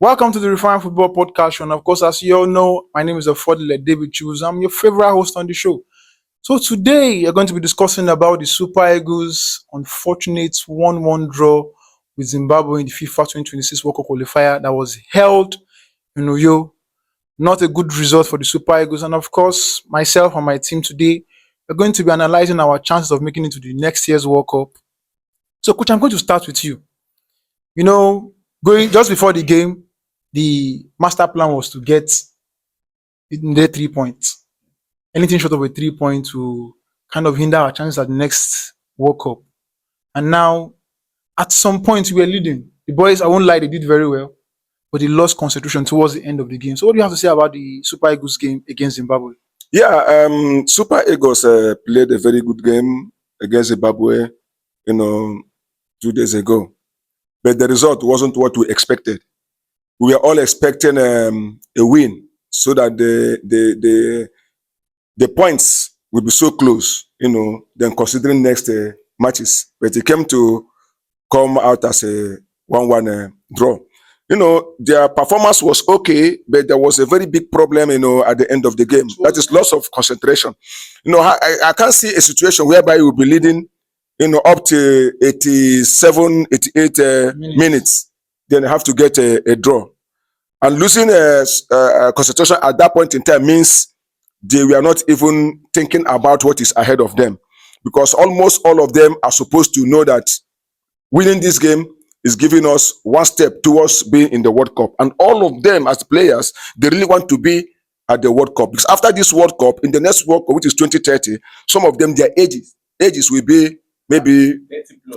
Welcome to the Refined Football Podcast show. And of course, as you all know, my name is Affordable David Choose. I'm your favorite host on the show. So today, we're going to be discussing about the Super Eagles' unfortunate 1-1 draw with Zimbabwe in the FIFA 2026 World Cup qualifier that was held in Uyo. Not a good result for the Super Eagles. And of course, myself and my team today, we're going to be analyzing our chances of making it to the next year's World Cup. So, Coach, I'm going to start with you. Going just before the game, the master plan was to get in there 3 points. Anything short of a 3 point to kind of hinder our chances at the next World Cup. And now, at some point, we were leading. The boys, I won't lie, they did very well, but they lost concentration towards the end of the game. So, what do you have to say about the Super Eagles game against Zimbabwe? Yeah, Super Eagles played a very good game against Zimbabwe, 2 days ago. But the result wasn't what we expected. We were all expecting a win so that the points would be so close, then considering next matches. But it came to come out as a 1-1 draw. Their performance was okay, but there was a very big problem, at the end of the game. That is loss of concentration. I can't see a situation whereby you will be leading, up to 87, 88 minutes. Then you have to get a draw. And losing concentration at that point in time means they were not even thinking about what is ahead of them. Because almost all of them are supposed to know that winning this game is giving us one step towards being in the World Cup. And all of them as players, they really want to be at the World Cup. Because after this World Cup, in the next World Cup, which is 2030, some of them, their ages will be maybe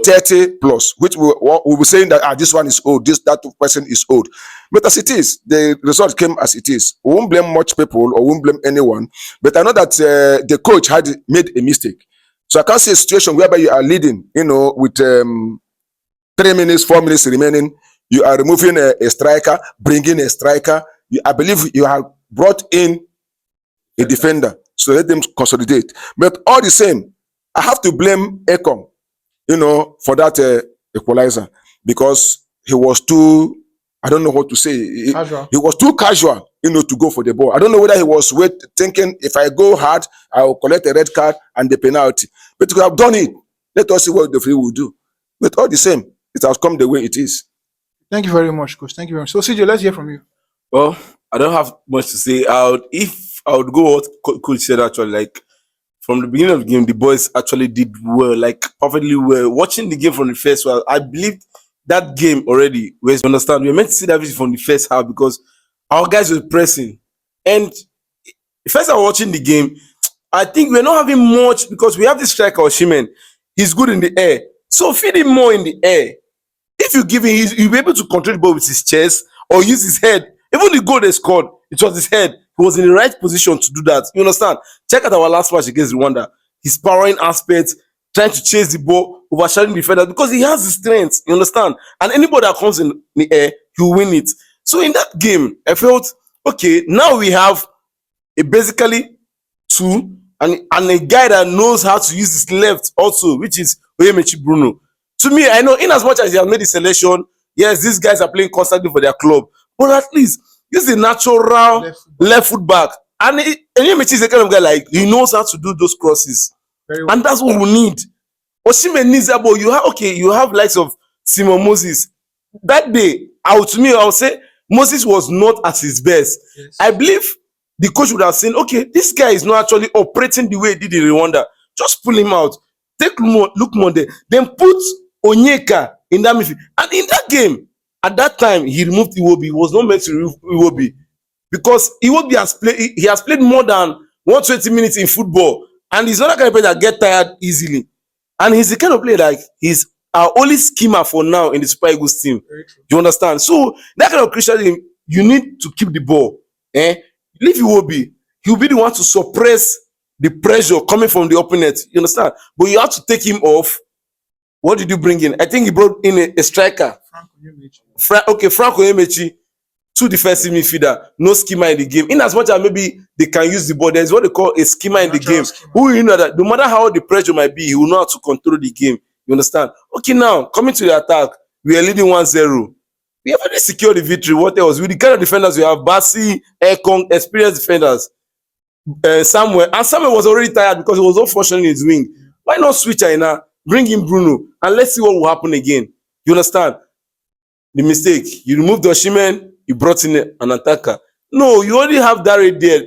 30 plus, which we will be saying that this one is old, that person is old. But as it is, the result came as it is. We won't blame much people or won't blame anyone. But I know that the coach had made a mistake. So I can't see a situation whereby you are leading, with 3 minutes, 4 minutes remaining. You are removing a striker, bringing a striker. I believe you have brought in a defender. So let them consolidate. But all the same, I have to blame Ekong, for that equalizer, because he was too, I don't know what to say. He was too casual, to go for the ball. I don't know whether he was thinking, if I go hard, I will collect a red card and the penalty. But we have done it. Let us see what the free will do. But all the same, it has come the way it is. Thank you very much, Coach. Thank you very much. So, CJ, let's hear from you. Well, I don't have much to say. If I would go what Coach said, actually, like, from the beginning of the game, the boys actually did well, like perfectly well. Watching the game from the first one, I believed that game already. You understand? We were meant to see that vision from the first half because our guys were pressing. And first, I was watching the game. I think we're not having much because we have this striker, Osimhen. He's good in the air. So feed him more in the air. If you give him, he'll be able to control the ball with his chest or use his head. Even the goal they scored, it was his head. He was in the right position to do that. You understand? Check out our last match against Rwanda. His powering aspects, trying to chase the ball, overshadowing the defender because he has the strength. You understand? And anybody that comes in the air, he'll win it. So in that game, I felt, okay, now we have basically two and a guy that knows how to use his left also, which is Oyemechi Bruno. To me, I know in as much as he has made the selection, yes, these guys are playing constantly for their club, but at least this is a natural left foot back. And Oyemechi is the kind of guy like he knows how to do those crosses. Well. And that's what we need. Osimhen needs that ball. You have likes of Simon Moses. That day, I would say Moses was not at his best. Yes. I believe the coach would have said, okay, this guy is not actually operating the way he did in Rwanda. Just pull him out. Take look more there. Then put Onyeka in that midfield. And in that game, at that time, he removed Iwobi. He was not meant to remove Iwobi. Because Iwobi has played more than 120 minutes in football. And he's not the kind of player that get tired easily. And he's the kind of player like he's our only schemer for now in the Super Eagles team. You understand? So that kind of Christian, you need to keep the ball. Leave Iwobi. He'll be the one to suppress the pressure coming from the opponent. You understand? But you have to take him off. What did you bring in? I think he brought in a striker. Frank Oyemechi. 2 defensive midfielder. No schema in the game. In as much as maybe they can use the ball, there's what they call a schema in the game. Who you know that no matter how the pressure might be, he will know how to control the game. You understand? Okay, now coming to the attack, we are leading 1-0. we have already secured the victory. What else? With the kind of defenders we have, Basi, Ekong, experienced defenders, Samuel. And Samuel was already tired because he was unfortunate in his wing. Why not switch Aina, bring in Bruno, and let's see what will happen again? You understand? The mistake. You removed Osimhen, you brought in an attacker. No, you already have Dare there.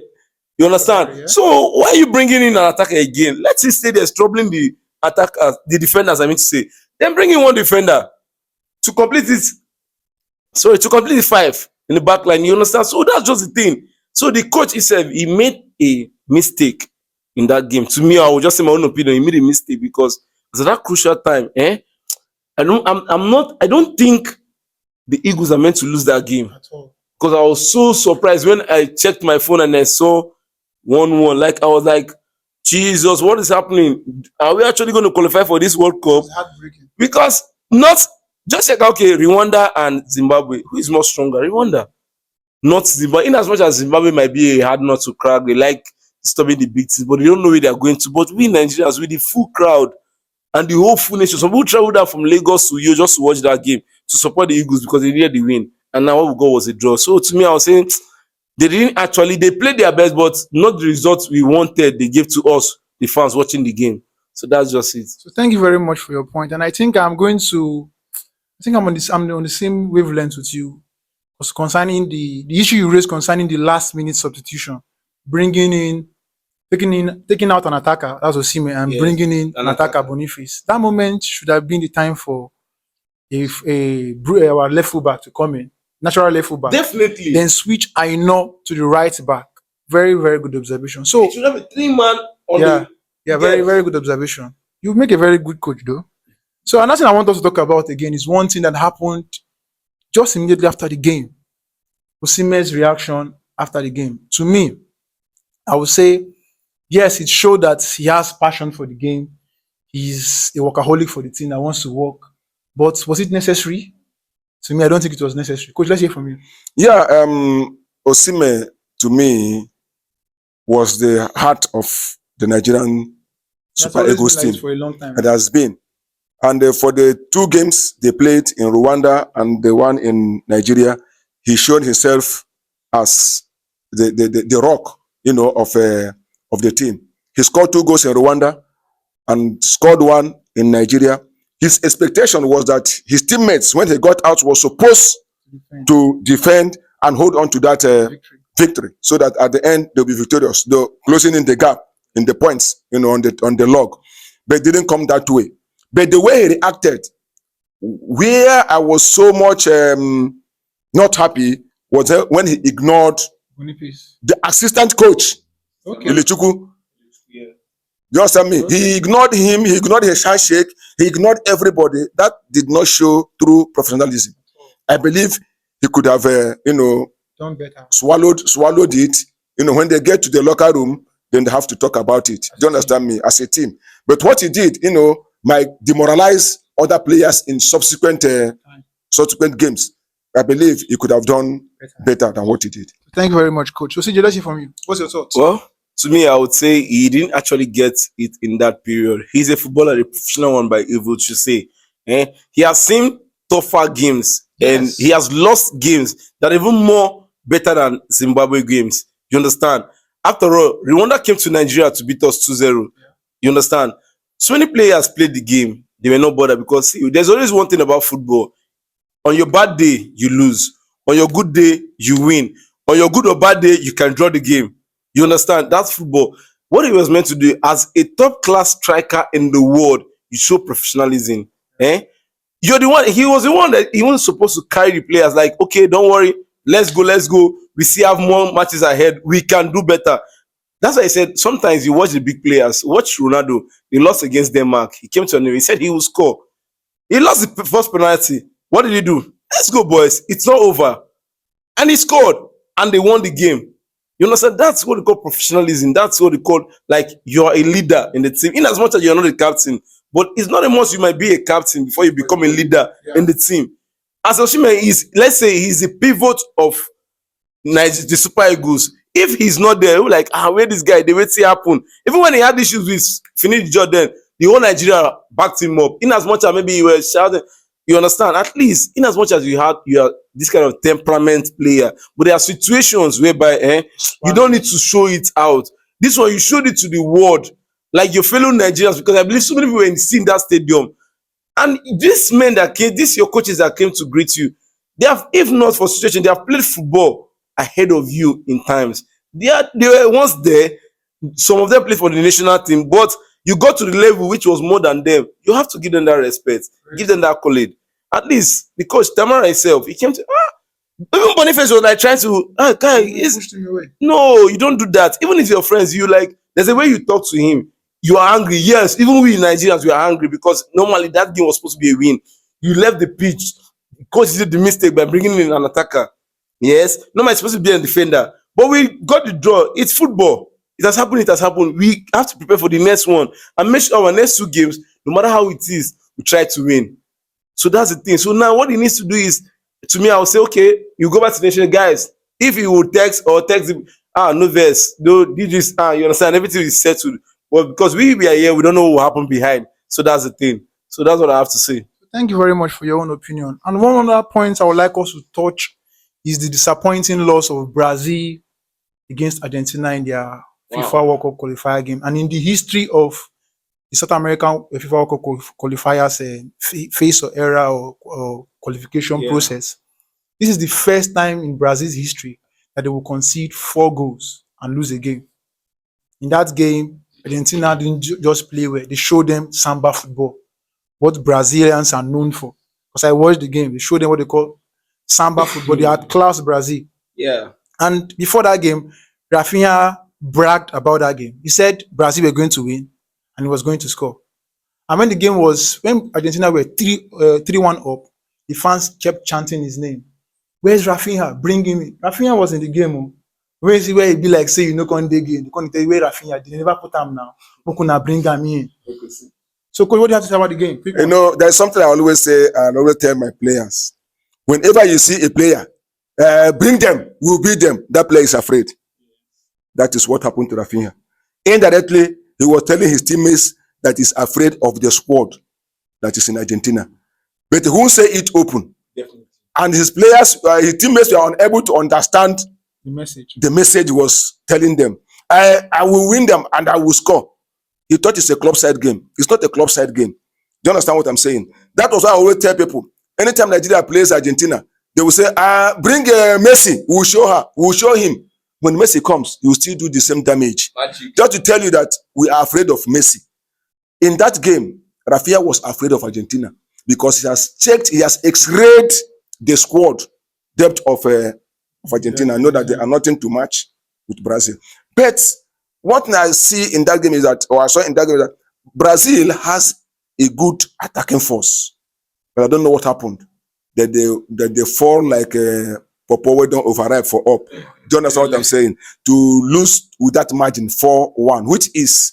You understand? Yeah. So why are you bringing in an attacker again? Let him stay there, troubling the attackers, the defenders, I mean to say. Then bring in one defender to complete it. Sorry, to complete the five in the back line. You understand? So that's just the thing. So the coach himself, he made a mistake in that game. To me, I will just say my own opinion. He made a mistake because at that crucial time, I don't think the Eagles are meant to lose that game. At all. Because I was so surprised when I checked my phone and I saw 1-1. Like I was like, Jesus, what is happening? Are we actually going to qualify for this World Cup? It's heartbreaking. Because not just like okay, Rwanda and Zimbabwe, who is more stronger? Rwanda, not Zimbabwe. In as much as Zimbabwe might be a hard nut to crack, they like disturbing the big teams, but they don't know where they are going to. But we Nigerians, with the full crowd and the whole full nation, some people traveled down from Lagos to you just to watch that game to support the Eagles because they needed the win. And now what we got was a draw. So to me, I was saying they played their best, but not the results we wanted. They gave to us, the fans watching the game. So that's just it. So thank you very much for your point. And I think I'm on the same wavelength with you concerning the issue you raised concerning the last minute substitution, taking out an attacker, that's Osimhen, and Yes, bringing in an an attacker, attacker. Boniface. That moment should have been the time for our left fullback to come in, natural left fullback, Definitely. then switch Aino to the right back. Very, very good observation. So It should have a 3-man on yeah, the very, yes. very good observation. You make a very good coach, though. So another thing I want us to talk about again is one thing that happened just immediately after the game. Osimhen's reaction after the game. To me, I would say, yes, it showed that he has passion for the game. He's a workaholic for the team that wants to work. But was it necessary? To me, I don't think it was necessary. Coach, let's hear from you. Yeah, Osimhen to me was the heart of the Nigerian That's Super always Eagles been like team. this for a long time. It has been. And for the two games they played in Rwanda and the one in Nigeria, he showed himself as the rock, of the team. He scored 2 goals in Rwanda and scored 1 in Nigeria. His expectation was that his teammates, when he got out, was supposed to defend and hold on to that victory, so that at the end they'll be victorious. They're closing in the gap in the points, on the log. But it didn't come that way. But the way he reacted, where I was so much not happy, was when he ignored Boniface. the assistant coach, Okay. Ilechukwu. Yeah. You understand me? Okay. He ignored him, he ignored his handshake, he ignored everybody. That did not show true professionalism. I believe he could have, Done better. swallowed it. When they get to the locker room, then they have to talk about it. Do you understand me? As a team. But what he did, might demoralize other players in subsequent games. I believe he could have done better than what he did. Thank you very much, Coach. So, CJ, let's hear from you. What's your thoughts? Well, to me, I would say he didn't actually get it in that period. He's a footballer, a professional one by evil to say. He has seen tougher games and Yes. he has lost games that are even more better than Zimbabwe games. You understand? After all, Rwanda came to Nigeria to beat us 2-0. You understand? So many players played the game. They were not bothered because see, there's always one thing about football. On your bad day, you lose. On your good day, you win. On your good or bad day, you can draw the game. You understand? That's football. What he was meant to do as a top class striker in the world, you show professionalism. You're the one. He was the one that he wasn't supposed to carry the players. Like, okay, don't worry, let's go. We still have more matches ahead. We can do better. That's why I said sometimes you watch the big players. Watch Ronaldo. He lost against Denmark. He came to an. He said he will score. He lost the first penalty. What did he do? Let's go, boys. It's not over. And he scored. And they won the game. You understand? That's what they call professionalism. That's what they call, like, you're a leader in the team. In as much as you're not a captain. But it's not a must you might be a captain before you become a leader in the team. As Osimhen is, let's say he's a pivot of the Super Eagles. If he's not there, we're like, where this guy? They wait to happen. Even when he had issues with Finidi Jordan, the whole Nigeria backed him up. In as much as maybe he was shouting, You understand? At least, in as much as you are this kind of temperament player, but there are situations whereby you don't need to show it out. This one, you showed it to the world, like your fellow Nigerians, because I believe so many people were in that stadium. And these men that came, these your coaches that came to greet you, they have, if not for situation, they have played football ahead of you in times. They were once there. Some of them played for the national team, but you got to the level which was more than them. You have to give them that respect, give them that accolade. At least the coach Tamara himself, he came to even Boniface was like trying to guy is no, you don't do that. Even if your friends, you like there's a way you talk to him. You are angry. Yes, even we Nigerians, we are angry because normally that game was supposed to be a win. You left the pitch. Coach did the mistake by bringing in an attacker. Yes, normally it's supposed to be a defender, but we got the draw. It's football. It has happened. It has happened. We have to prepare for the next one and make sure our next two games, no matter how it is, we try to win. So that's the thing. So now what he needs to do is, to me, I will say, okay, you go back to the nation, guys. If you will text him, no verse, no, this, you understand, everything is settled. Well, because we are here, we don't know what will happen behind. So that's the thing. So that's what I have to say. Thank you very much for your own opinion. And one other point I would like us to touch is the disappointing loss of Brazil against Argentina in their FIFA World Cup qualifier game. And in the history of the South American FIFA World Cup qualifiers phase or era or qualification process, this is the first time in Brazil's history that they will concede 4 goals and lose a game. In that game, Argentina didn't just play well. They showed them samba football, what Brazilians are known for. Because I watched the game, they showed them what they call samba football. They had class Brazil. Yeah. And before that game, Rafinha bragged about that game. He said Brazil were going to win and he was going to score. And when Argentina were 3-1 up, the fans kept chanting his name. Where's Rafinha? Bring him in. Rafinha was in the game. Where is he? Where he be like, say, you know, can't dig in. You can't tell where Rafinha. They never put him now. Who can bring him in? So, coach, what do you have to say about the game? You know, there's something I always say and I always tell my players. Whenever you see a player, bring them, we'll beat them. That player is afraid. That is what happened to Rafinha. Indirectly, he was telling his teammates that he's afraid of the squad that is in Argentina. But he won't say it open. Definitely. And his players, his teammates were unable to understand the message. The message was telling them, I will win them and I will score. He thought it's a club side game. It's not a club side game. Do you understand what I'm saying? That was why I always tell people, anytime Nigeria plays Argentina, they will say, bring Messi. We will show her. We will show him. When Messi comes, he will still do the same damage. Magic. Just to tell you that we are afraid of Messi. In that game, Rafinha was afraid of Argentina because he has x-rayed the squad depth of Argentina. I know that they are nothing to match with Brazil. But what I see in that game is that, or I saw in that game is that Brazil has a good attacking force. But I don't know what happened. That they fall like Popo we don't override for up. Do you understand what I'm saying? To lose with that margin 4-1, which is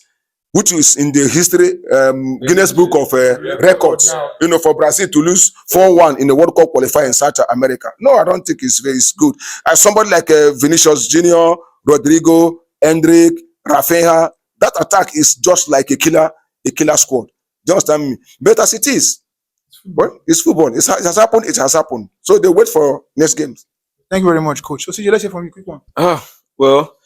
in the history Guinness Book of Records. You know, for Brazil to lose 4-1 in the World Cup qualifier in South America. No, I don't think it's good. As somebody like Vinicius Junior, Rodrigo, Hendrick, Rafinha, that attack is just like a killer squad. Do you understand me? But as it is, well, it's football. It has happened. It has happened. So they wait for next games. Thank you very much, coach. So, CJ, let's hear from you. Quick one. Well,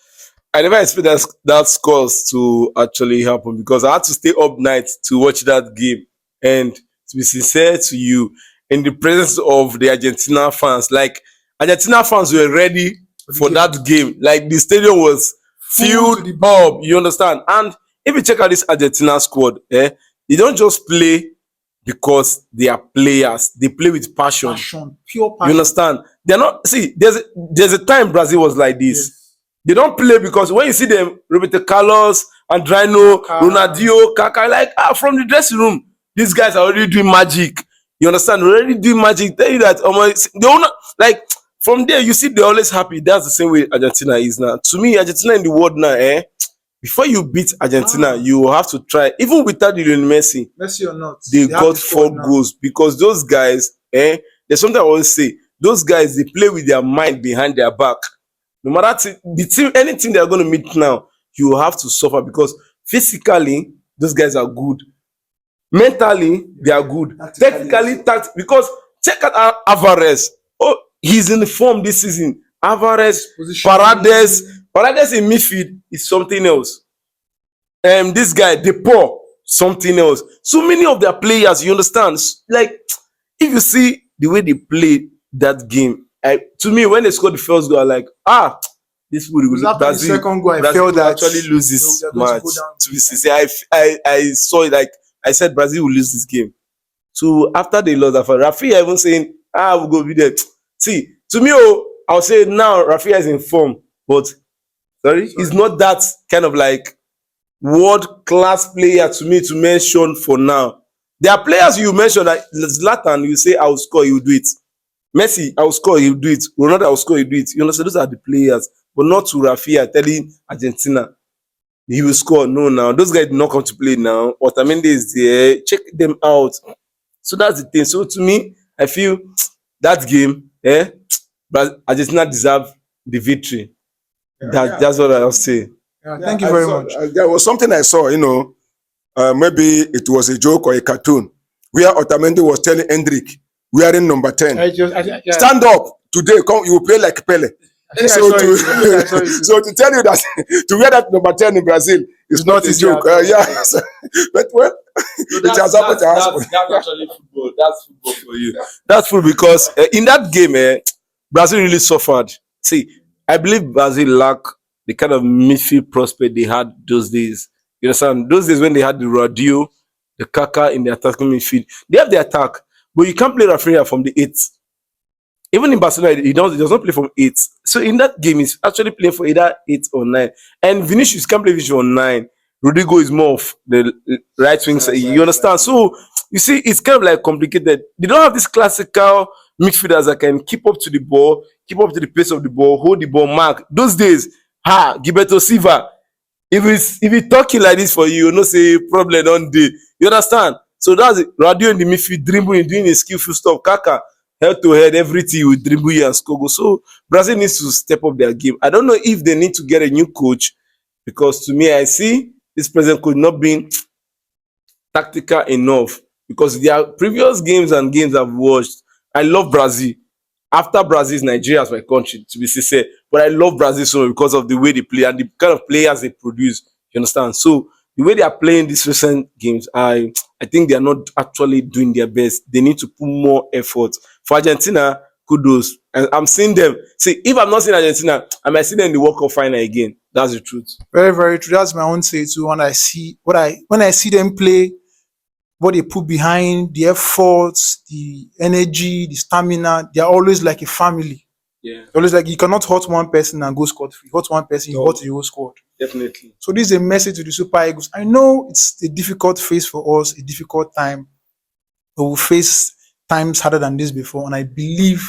I never expected that scores to actually happen because I had to stay up night to watch that game. And to be sincere to you, in the presence of the Argentina fans, like Argentina fans were ready for that game. Like the stadium was filled up. You understand? And if you check out this Argentina squad, they don't just play because they are players. They play with passion. Pure passion. You understand? They're not. See, there's a time Brazil was like this. Yes. They don't play because when you see them, Roberto Carlos, Andrino, Ronaldinho, Kaká, like from the dressing room, these guys are already doing magic. You understand? They're already doing magic. Tell you that they don't like from there. You see, they're always happy. That's the same way Argentina is now. To me, Argentina in the world now, before you beat Argentina, you have to try. Even without Lionel Messi, Messi or not, they got 4 goals because those guys, there's something I always say. Those guys, they play with their mind behind their back. No matter the team, anything they're going to meet now, you have to suffer because physically, those guys are good. Mentally, they are good. Technically, because check out Alvarez. Oh, he's in the form this season. Alvarez, Paredes in midfield is something else. This guy, Depor, something else. So many of their players, you understand? Like, if you see the way they played that game, to me, when they scored the first goal, I'm like, this would Because after the Brazil, second goal, I Brazil felt will that actually lose this they're going to match. go down To be big time. sincere, I saw it, like I said, Brazil will lose this game. So after they lost, Rafinha even saying, we'll go be there. See, to me, I'll say now Rafinha is in form, but sorry, he's not that kind of like world class player to me to mention for now. There are players you mentioned that Zlatan, you say I will score, he will do it. Messi, I will score, he will do it. Ronaldo, I will score, he will do it. You understand? Those are the players, but not to Rafinha telling Argentina he will score. No, now those guys did not come to play now. Otamendi is there. Check them out. So that's the thing. So to me, I feel that game, but Argentina deserve the victory. That's what I'll say. Yeah, thank you very much. There was something I saw, maybe it was a joke or a cartoon, where Otamendi was telling Hendrik, wearing number 10, Yeah. stand up today, come, you will play like Pele. I So saw it. I saw it. so to tell you that to wear that number 10 in Brazil is not a easy joke. at all. Yeah. But well, it has happened. That's actually football. That's football for you. That's football because in that game, Brazil really suffered. See, I believe Brazil lacked the kind of midfield prospect they had those days. You understand? Those days when they had the Radio, the Kaka in the attacking midfield, they have the attack, but you can't play Rafinha from the 8th. Even in Barcelona, he does not play from 8. So in that game, he's actually playing for either 8 or 9. And Vinicius can't play Vinicius on 9. Rodrigo is more of the right wing side. You understand? So you see, it's kind of like complicated. They don't have this classical midfielders that can keep up to the ball, keep up to the pace of the ball, hold the ball, mark. Those days, Gilberto Silva, if he talking like this for you, no say problem on day. You understand? So that's it. Radio in the midfield, dribbling, doing a skillful stuff. Kaka, head to head, everything with dribble you and score goal. So Brazil needs to step up their game. I don't know if they need to get a new coach because to me, I see this present coach not being tactical enough because their previous games and games I've watched, I love Brazil. After Brazil is Nigeria as my country, to be sincere. But I love Brazil so much because of the way they play and the kind of players they produce. You understand? So the way they are playing these recent games, I think they are not actually doing their best. They need to put more effort. For Argentina, kudos. And I'm seeing them. See, if I'm not seeing Argentina, I might see them in the World Cup final again. That's the truth. Very, very true. That's my own say too. When I see them play, what they put behind, the efforts, the energy, the stamina, they're always like a family. Yeah, Always like you cannot hurt one person and go scot free. Hurt one person, you hurt the whole squad. definitely. So this is a message to the Super Eagles. I know it's a difficult phase for us, a difficult time, but we'll face times harder than this before, and I believe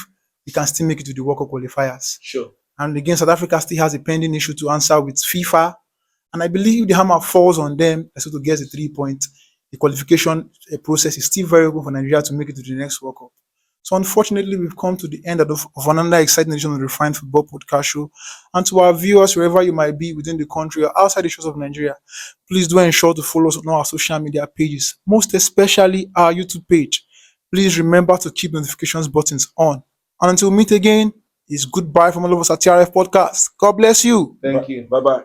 we can still make it to the World Cup qualifiers. Sure. And again, South Africa still has a pending issue to answer with FIFA, and I believe the hammer falls on them as to get the 3 points. The qualification process is still very open for Nigeria to make it to the next World Cup. So unfortunately, we've come to the end of another exciting edition of the Refined Football Podcast Show. And to our viewers, wherever you might be within the country or outside the shores of Nigeria, please do ensure to follow us on our social media pages, most especially our YouTube page. Please remember to keep notifications buttons on. And until we meet again, it's goodbye from all of us at TRF Podcast. God bless you. Thank you. Bye-bye.